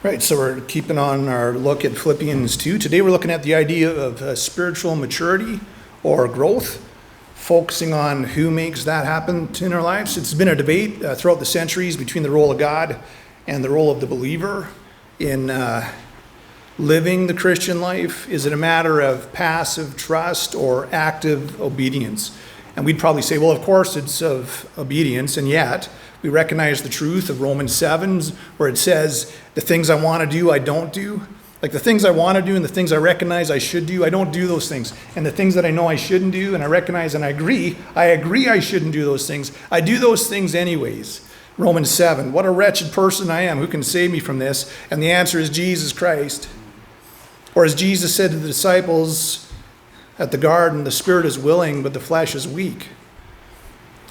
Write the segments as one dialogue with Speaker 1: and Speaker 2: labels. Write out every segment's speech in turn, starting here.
Speaker 1: Right, so we're keeping on our look at Philippians 2. Today we're looking at the idea of spiritual maturity or growth, focusing on who makes that happen in our lives. It's been a debate throughout the centuries between the role of God and the role of the believer in living the Christian life. Is it a matter of passive trust or active obedience? And we'd probably say, well, of course it's of obedience, and yet we recognize the truth of Romans 7, where it says, the things I want to do, I don't do. Like the things I want to do and the things I recognize I should do, I don't do those things. And the things that I know I shouldn't do and I recognize and I agree I shouldn't do those things, I do those things anyways. Romans 7, what a wretched person I am, who can save me from this? And the answer is Jesus Christ. Or as Jesus said to the disciples at the garden, the spirit is willing, but the flesh is weak.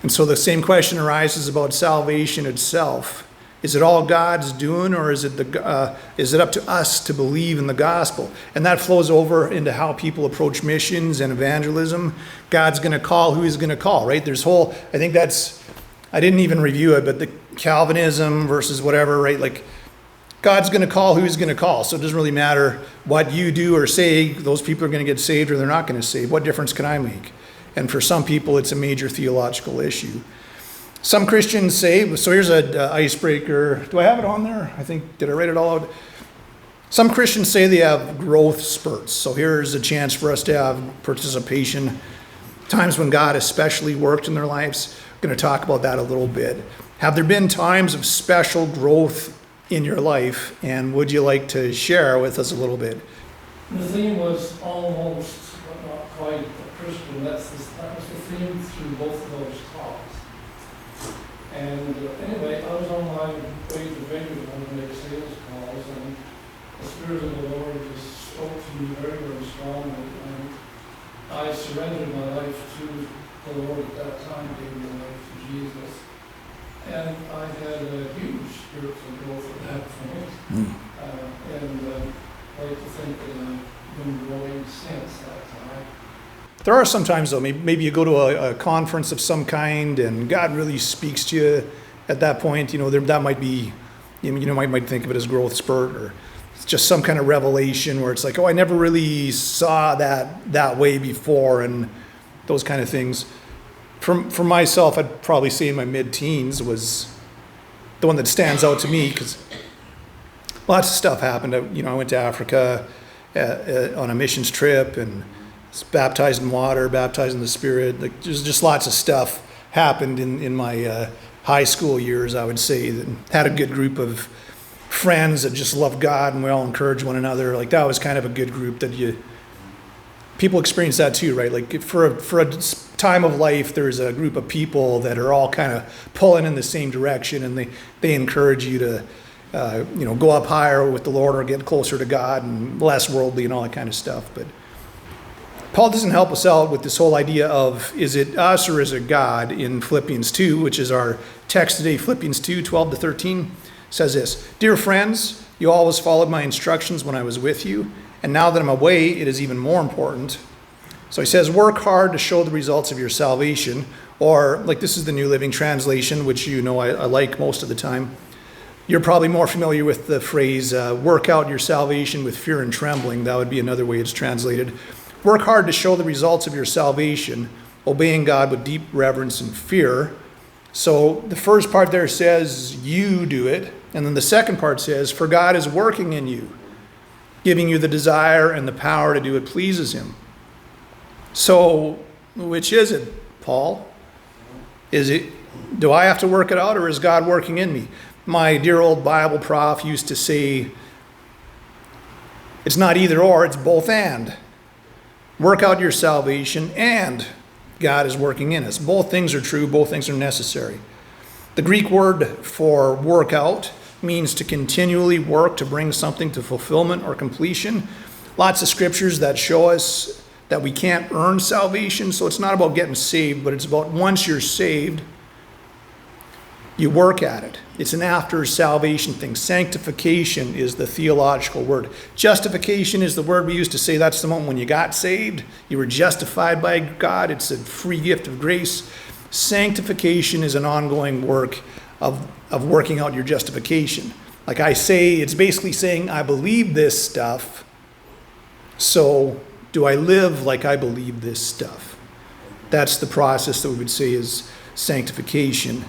Speaker 1: And so the same question arises about salvation itself. Is it all God's doing, or is it up to us to believe in the gospel? And that flows over into how people approach missions and evangelism. God's going to call who he's going to call, right? I didn't even review it, but the Calvinism versus whatever, right? Like, God's going to call who he's going to call. So it doesn't really matter what you do or say, those people are going to get saved or they're not going to save. What difference can I make? And for some people, it's a major theological issue. Some Christians say, so here's an icebreaker. Do I have it on there? Did I write it all out? Some Christians say they have growth spurts. So here's a chance for us to have participation, times when God especially worked in their lives. I'm going to talk about that a little bit. Have there been times of special growth in your life, and would you like to share with us a little bit?
Speaker 2: The theme was almost, but not quite, a Christian. That was the theme through both of those talks. And anyway, I was on my way to venue to make sales calls, and the Spirit of the Lord just spoke to me very, very strongly. And I surrendered my life to the Lord at that time, gave my life to Jesus. And I had a huge spiritual growth at that point. I like to think that I've been growing since that time.
Speaker 1: There are some times, though, maybe you go to a conference of some kind and God really speaks to you at that point. That might be, might think of it as growth spurt, or it's just some kind of revelation where it's like, oh, I never really saw that way before, and those kind of things. For myself, I'd probably say in my mid-teens was the one that stands out to me, because lots of stuff happened. I went to Africa on a missions trip and was baptized in water, baptized in the Spirit. Like, there's just lots of stuff happened in my high school years, I would say, that had a good group of friends that just loved God, and we all encouraged one another. Like, that was kind of a good group that people experience that too, right? Like, for a time of life, there's a group of people that are all kind of pulling in the same direction, and they encourage you to go up higher with the Lord or get closer to God and less worldly and all that kind of stuff. But Paul doesn't help us out with this whole idea of, is it us or is it God? In Philippians 2, which is our text today, Philippians 2, 12 to 13, says this: Dear friends, you always followed my instructions when I was with you, and now that I'm away, it is even more important. So he says, work hard to show the results of your salvation, or, like, this is the New Living Translation, which I like most of the time. You're probably more familiar with the phrase, work out your salvation with fear and trembling. That would be another way it's translated. Work hard to show the results of your salvation, obeying God with deep reverence and fear. So the first part there says, you do it. And then the second part says, for God is working in you, giving you the desire and the power to do what pleases him. So, which is it, Paul? Do I have to work it out, or is God working in me? My dear old Bible prof used to say, it's not either or, it's both and. Work out your salvation and God is working in us. Both things are true, both things are necessary. The Greek word for work out means to continually work to bring something to fulfillment or completion. Lots of scriptures that show us that we can't earn salvation. So it's not about getting saved, but it's about once you're saved, you work at it. It's an after salvation thing. Sanctification is the theological word. Justification is the word we use to say that's the moment when you got saved. You were justified by God. It's a free gift of grace. Sanctification is an ongoing work of working out your justification. Like I say, it's basically saying, I believe this stuff, so do I live like I believe this stuff? That's the process that we would say is sanctification.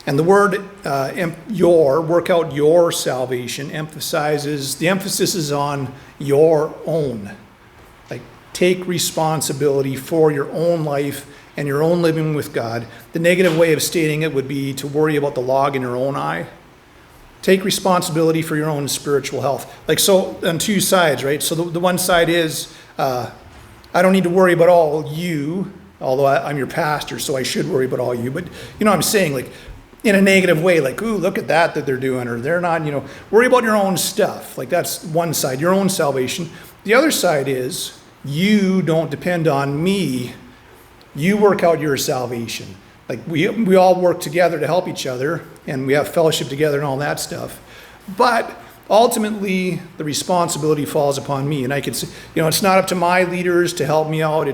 Speaker 1: And the word work out your salvation, emphasizes, the emphasis is on your own. Like, take responsibility for your own life and your own living with God. The negative way of stating it would be to worry about the log in your own eye. Take responsibility for your own spiritual health. Like, so on two sides, right? So the one side is, I don't need to worry about all you, although I'm your pastor, so I should worry about all you. But you know what I'm saying? Like, in a negative way, like, ooh, look at that they're doing, or they're not, worry about your own stuff. Like, that's one side, your own salvation. The other side is, you don't depend on me. You work out your salvation. Like, we all work together to help each other, and we have fellowship together and all that stuff. But ultimately, the responsibility falls upon me. And I could say, it's not up to my leaders to help me out.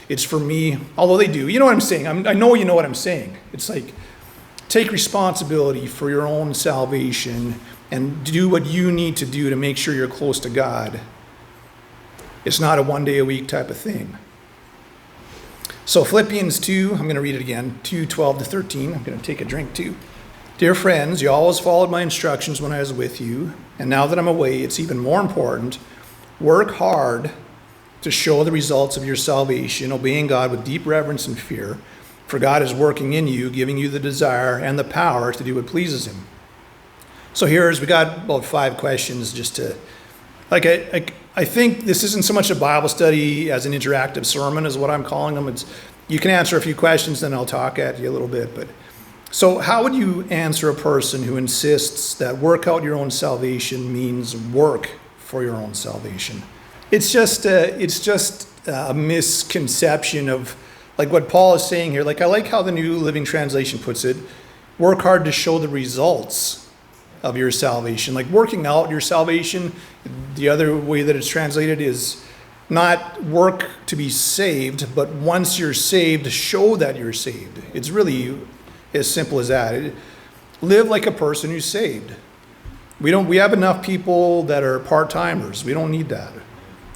Speaker 1: It's for me, although they do. You know what I'm saying? I know you know what I'm saying. It's like, take responsibility for your own salvation and do what you need to do to make sure you're close to God. It's not a one day a week type of thing. So Philippians 2, I'm going to read it again, 2:12-13. I'm going to take a drink too. Dear friends, you always followed my instructions when I was with you, and now that I'm away, it's even more important. Work hard to show the results of your salvation, obeying God with deep reverence and fear. For God is working in you, giving you the desire and the power to do what pleases him. So we got about 5 questions just to, I think this isn't so much a Bible study as an interactive sermon is what I'm calling them. You can answer a few questions, then I'll talk at you a little bit. But so how would you answer a person who insists that work out your own salvation means work for your own salvation? It's just a misconception of, like what Paul is saying here. Like, I like how the New Living Translation puts it. Work hard to show the results of your salvation. Like, working out your salvation, the other way that it's translated is not work to be saved, but once you're saved, show that you're saved. It's really as simple as that. Live like a person who's saved. We have enough people that are part-timers. We don't need that.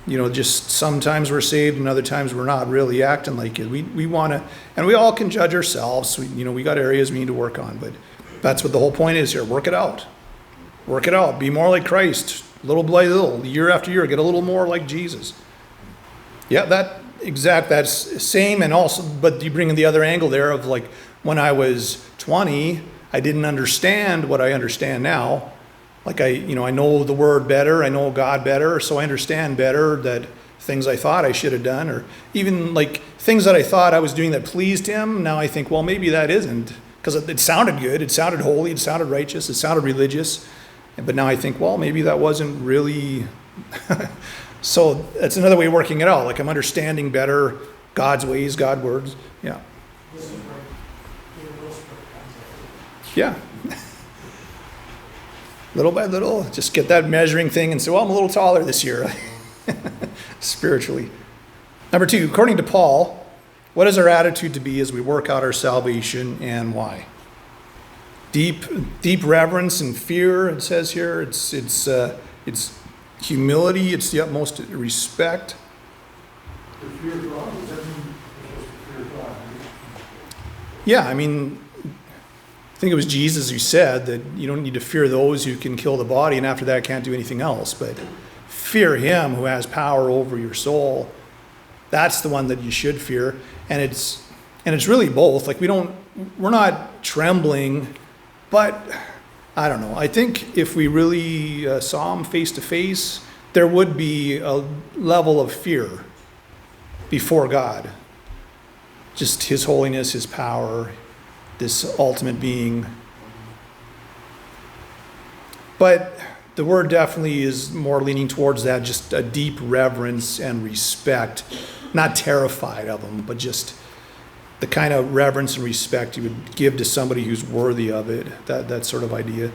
Speaker 1: Just sometimes we're saved and other times we're not really acting like it. We want to, and we all can judge ourselves. We got areas we need to work on, but that's what the whole point is here. Work it out. Work it out. Be more like Christ. Little by little, year after year, get a little more like Jesus. Yeah, that's same, and also, but you bring in the other angle there of, like, when I was 20, I didn't understand what I understand now. Like, I know the word better, I know God better, so I understand better that things I thought I should have done, or even like things that I thought I was doing that pleased him, now I think, well, maybe that isn't, because it sounded good, it sounded holy, it sounded righteous, it sounded religious, but now I think, well, maybe that wasn't really. So that's another way of working it out. Like, I'm understanding better God's ways, God's words. Yeah. Yeah. Little by little, just get that measuring thing and say, well, I'm a little taller this year, spiritually. Number 2, according to Paul, what is our attitude to be as we work out our salvation, and why? Deep reverence and fear, it says here. It's humility, it's the utmost respect.
Speaker 3: The fear of God, does that mean fear of God?
Speaker 1: Yeah, I think it was Jesus who said that you don't need to fear those who can kill the body and after that can't do anything else, but fear him who has power over your soul. That's the one that you should fear. And it's really both. Like, we're not trembling, but I don't know. I think if we really saw him face to face, there would be a level of fear before God. Just his holiness, his power, this ultimate being. But the word definitely is more leaning towards that, just a deep reverence and respect. Not terrified of him, but just the kind of reverence and respect you would give to somebody who's worthy of it. That sort of idea.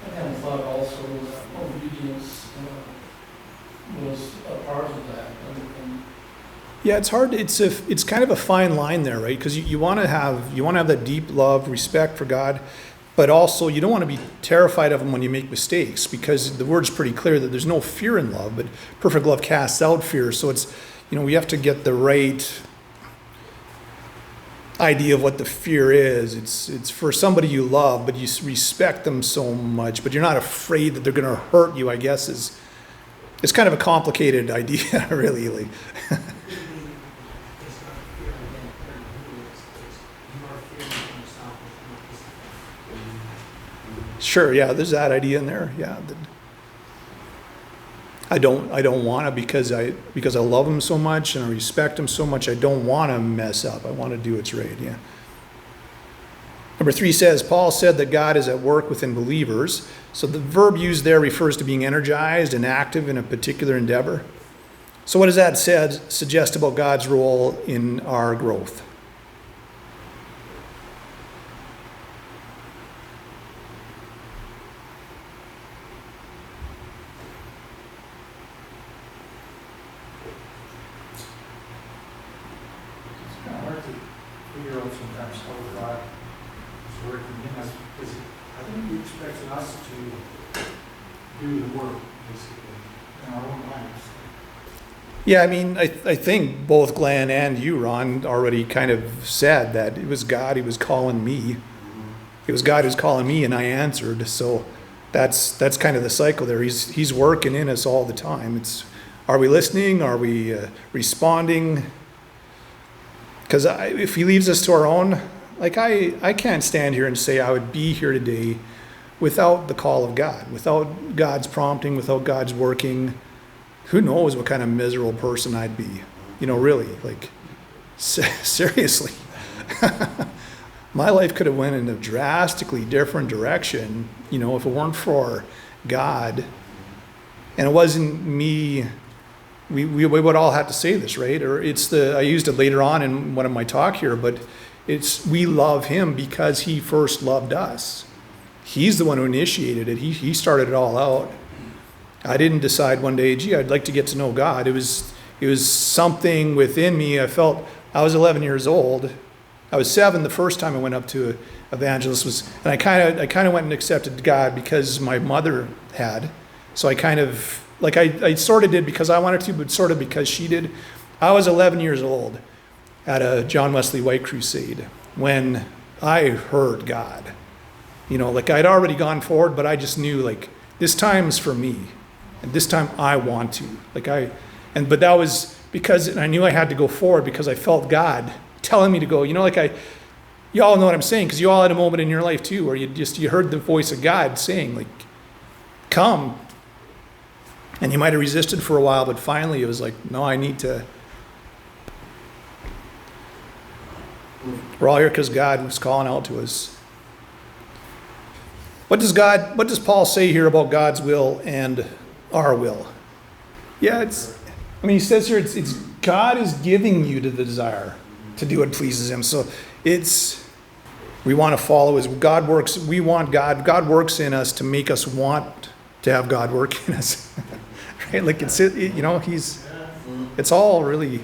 Speaker 2: I kind of thought also that obedience was a part of that.
Speaker 1: Yeah, it's hard. It's kind of a fine line there, right? Because you want to have that deep love, respect for God, But also, you don't want to be terrified of them when you make mistakes, because the word's pretty clear that there's no fear in love, but perfect love casts out fear. So it's, we have to get the right idea of what the fear is. It's for somebody you love, but you respect them so much, but you're not afraid that they're going to hurt you, I guess, it's kind of a complicated idea, really. Like, sure, yeah, there's that idea in there. Yeah, I don't want to, because I love him so much and I respect him so much. I don't want to mess up. I want to do what's right. Yeah. Number 3 says, Paul said that God is at work within believers. So the verb used there refers to being energized and active in a particular endeavor. So what does that suggest about God's role in our growth?
Speaker 3: It's kind of hard to figure out sometimes how God is working in us, because I think He expects us to do the work, basically, in our own lives.
Speaker 1: Yeah, I mean, I think both Glenn and you, Ron, already kind of said that it was God who was calling me. It was God who's calling me, and I answered. So that's kind of the cycle there. He's working in us all the time. Are we listening? Are we responding? Because if He leaves us to our own, like I can't stand here and say I would be here today without the call of God, without God's prompting, without God's working. Who knows what kind of miserable person I'd be, really, like, seriously. My life could have went in a drastically different direction, if it weren't for God. And it wasn't me, we would all have to say this, right? Or I used it later on in one of my talk here, but we love Him because He first loved us. He's the one who initiated it. He started it all out. I didn't decide one day, gee, I'd like to get to know God. It was something within me. I was 11 years old. I was 7 the first time I went up to evangelist, and I kind of went and accepted God because my mother had. So I kind of, like, I sort of did because I wanted to, but sort of because she did. I was 11 years old at a John Wesley White crusade when I heard God. Like, I'd already gone forward, but I just knew, like, this time's for me. And this time I want to. But that was because, and I knew I had to go forward because I felt God telling me to go. You all know what I'm saying, because you all had a moment in your life too where you heard the voice of God saying, like, come. And you might have resisted for a while, but finally it was like, no, I need to. We're all here because God was calling out to us. What does Paul say here about God's will and our will? Yeah, he says here, it's God is giving you the desire to do what pleases Him. So we want to follow as God works. We want God works in us to make us want to have God work in us. Right? Like, it's all really.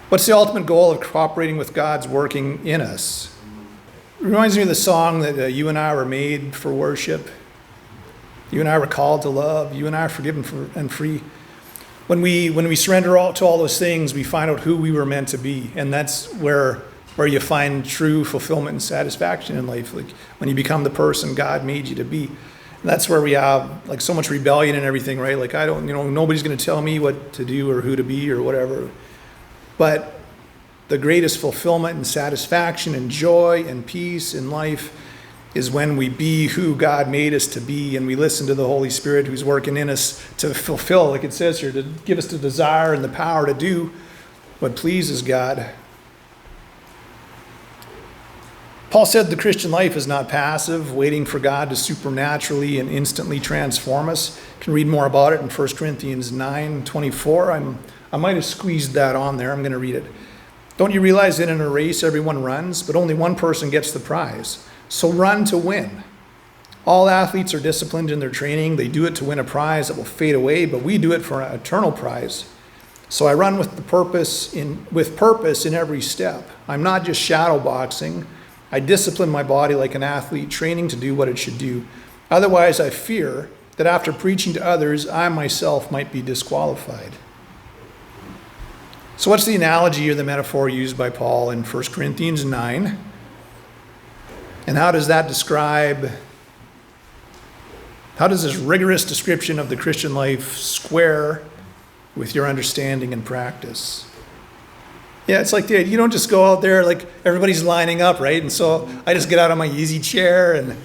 Speaker 1: What's the ultimate goal of cooperating with God's working in us? It reminds me of the song that you and I were made for worship. You and I were called to love. You and I are forgiven and free. When we surrender to all those things, we find out who we were meant to be. And that's where you find true fulfillment and satisfaction in life. Like, when you become the person God made you to be. And that's where we have, like, so much rebellion and everything, right? Like, nobody's going to tell me what to do or who to be or whatever. But the greatest fulfillment and satisfaction and joy and peace in life is when we be who God made us to be, and we listen to the Holy Spirit who's working in us to fulfill, like it says here, to give us the desire and the power to do what pleases God. Paul said the Christian life is not passive, waiting for God to supernaturally and instantly transform us. You can read more about it in 1 Corinthians 9:24. I might have squeezed that on there. I'm going to read it. Don't you realize that in a race everyone runs, but only one person gets the prize? So run to win. All athletes are disciplined in their training. They do it to win a prize that will fade away, but we do it for an eternal prize. So I run with purpose in every step. I'm not just shadow boxing. I discipline my body like an athlete, training to do what it should do. Otherwise, I fear that after preaching to others, I myself might be disqualified. So what's the analogy or the metaphor used by Paul in 1 Corinthians 9? And how does that describe, how does this rigorous description of the Christian life square with your understanding and practice? Yeah, it's like, you don't just go out there like everybody's lining up, right? And so I just get out of my easy chair and,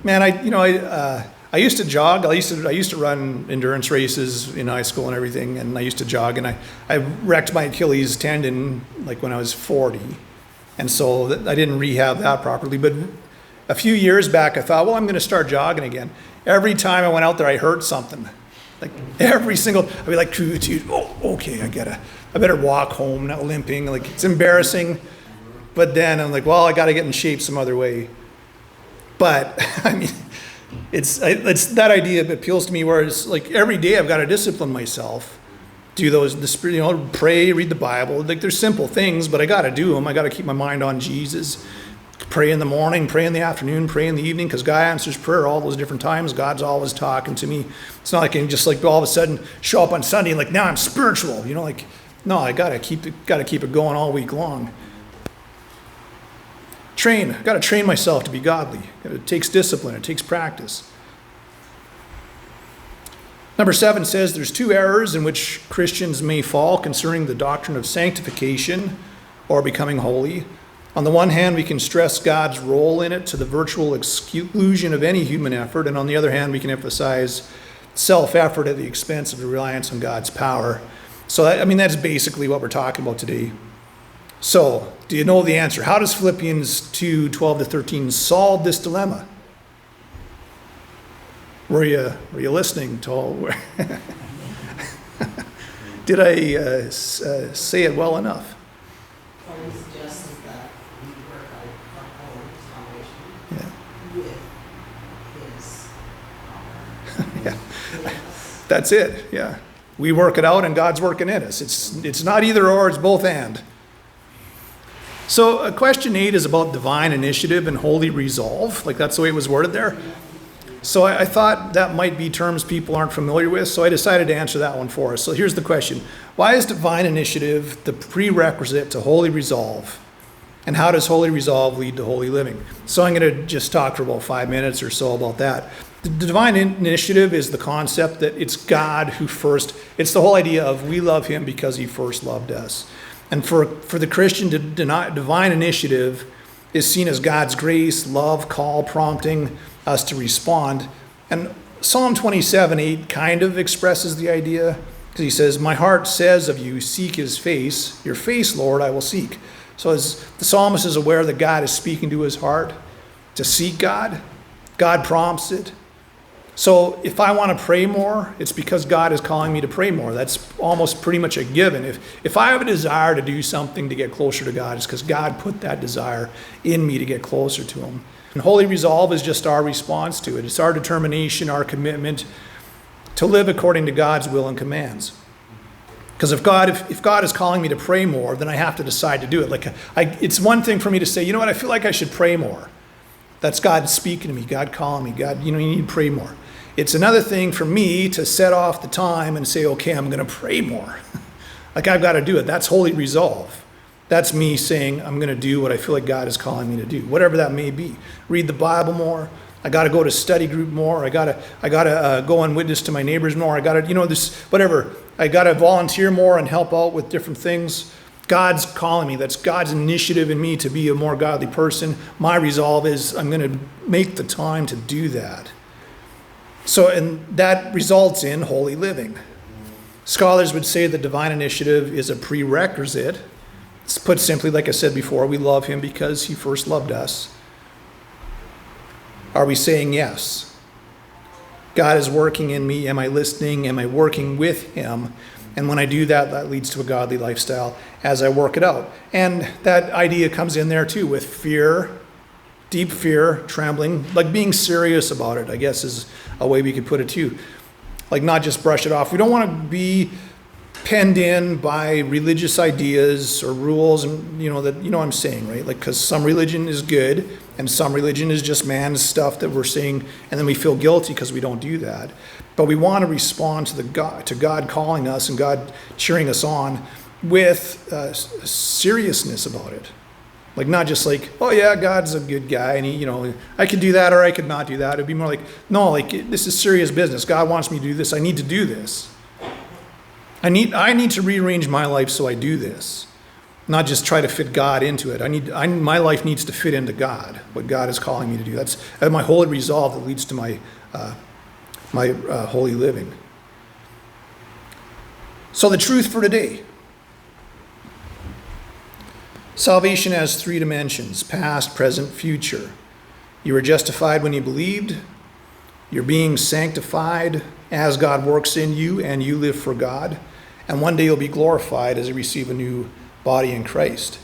Speaker 1: man, I used to jog. I used to run endurance races in high school and everything, and I used to jog, and I wrecked my Achilles tendon like when I was 40, and so I didn't rehab that properly. But a few years back, I thought, well, I'm going to start jogging again. Every time I went out there, I hurt something. Like every single, I'd be like, oh, okay, I better walk home, not limping. Like it's embarrassing, but then I'm like, well, I got to get in shape some other way. But I mean, it's that idea that appeals to me, where it's like every day I've got to discipline myself, do pray, read the Bible. Like there's simple things, but I got to do them. I got to keep my mind on Jesus. Pray in the morning, pray in the afternoon, pray in the evening, because God answers prayer all those different times. God's always talking to me. It's not like I can just like all of a sudden show up on Sunday and like now I'm spiritual. No, I got to keep it going all week long. Got to train myself to be godly. It takes discipline. It takes practice. Number 7 says there's 2 errors in which Christians may fall concerning the doctrine of sanctification or becoming holy. On the one hand, we can stress God's role in it to the virtual exclusion of any human effort, and on the other hand, we can emphasize self-effort at the expense of the reliance on God's power. So, that's basically what we're talking about today. So, do you know the answer? How does Philippians 2:12-13 solve this dilemma? Were you listening to all? Did I say it well enough?
Speaker 4: Paul suggests that we work out our own salvation with his power.
Speaker 1: Yeah. That's it, yeah. We work it out and God's working in us. It's not either or, it's both and. So question 8 is about divine initiative and holy resolve. Like that's the way it was worded there. So I thought that might be terms people aren't familiar with, so I decided to answer that one for us. So here's the question. Why is divine initiative the prerequisite to holy resolve? And how does holy resolve lead to holy living? So I'm going to just talk for about 5 minutes or so about that. The divine initiative is the concept that it's God who first, it's the whole idea of we love him because he first loved us. And for the Christian, divine initiative is seen as God's grace, love, call, prompting us to respond. And Psalm 27:8 kind of expresses the idea, because he says, my heart says of you, seek his face. Your face, Lord, I will seek. So as the psalmist is aware that God is speaking to his heart to seek God, God prompts it. So if I want to pray more, it's because God is calling me to pray more. That's almost pretty much a given. If I have a desire to do something to get closer to God, it's because God put that desire in me to get closer to him. And holy resolve is just our response to it. It's our determination, our commitment to live according to God's will and commands. Because if God is calling me to pray more, then I have to decide to do it. It's one thing for me to say, you know what, I feel like I should pray more. That's God speaking to me, God calling me, God, you need to pray more. It's another thing for me to set off the time and say, okay, I'm going to pray more. I've got to do it. That's holy resolve. That's me saying I'm going to do what I feel like God is calling me to do, whatever that may be. Read the Bible more. I got to go to study group more. I got to go and witness to my neighbors more. I got to, whatever. I got to volunteer more and help out with different things. God's calling me. That's God's initiative in me to be a more godly person. My resolve is I'm going to make the time to do that. So, and that results in holy living. Scholars would say that divine initiative is a prerequisite. It's put simply, like I said before, we love him because he first loved us. Are we saying yes? God is working in me. Am I listening? Am I working with him? And when I do that, that leads to a godly lifestyle as I work it out. And that idea comes in there too with fear, deep fear, trembling, like being serious about it, I guess is a way we could put it too. Like not just brush it off. We don't want to be penned in by religious ideas or rules, and that what I'm saying, right? Like, because some religion is good and some religion is just man's stuff that we're saying, and then we feel guilty because we don't do that. But we want to respond to God calling us and God cheering us on with seriousness about it. Like, not just like, oh yeah, God's a good guy and he, I could do that or I could not do that. It'd be more like, no, like, this is serious business. God wants me to do this. I need to do this. I need to rearrange my life so I do this, not just try to fit God into it. My life needs to fit into God, what God is calling me to do. That's my holy resolve that leads to my holy living. So the truth for today. Salvation has 3 dimensions: past, present, future. You were justified when you believed. You're being sanctified as God works in you, and you live for God. And one day you'll be glorified as you receive a new body in Christ.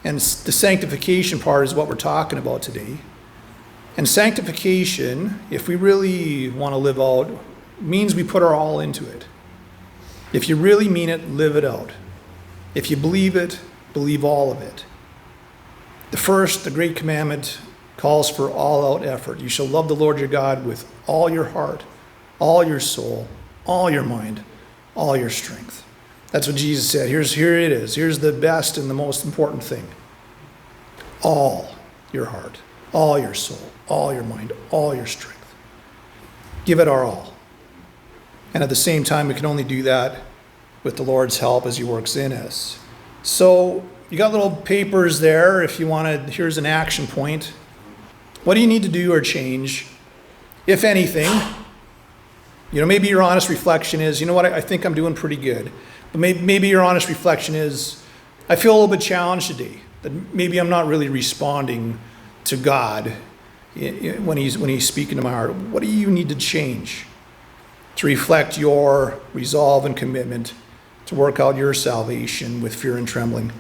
Speaker 1: And the sanctification part is what we're talking about today. And sanctification, if we really want to live out, means we put our all into it. If you really mean it, live it out. If you believe it, believe all of it. The great commandment, calls for all-out effort. You shall love the Lord your God with all your heart, all your soul, all your mind, all your strength. That's what Jesus said. Here it is. Here's the best and the most important thing. All your heart, all your soul, all your mind, all your strength. Give it our all. And at the same time, we can only do that with the Lord's help as he works in us. So you got little papers there if you want to. Here's an action point. What do you need to do or change, if anything? Maybe your honest reflection is, you know what, I think I'm doing pretty good. But maybe your honest reflection is, I feel a little bit challenged today. That maybe I'm not really responding to God when he's speaking to my heart. What do you need to change to reflect your resolve and commitment to work out your salvation with fear and trembling?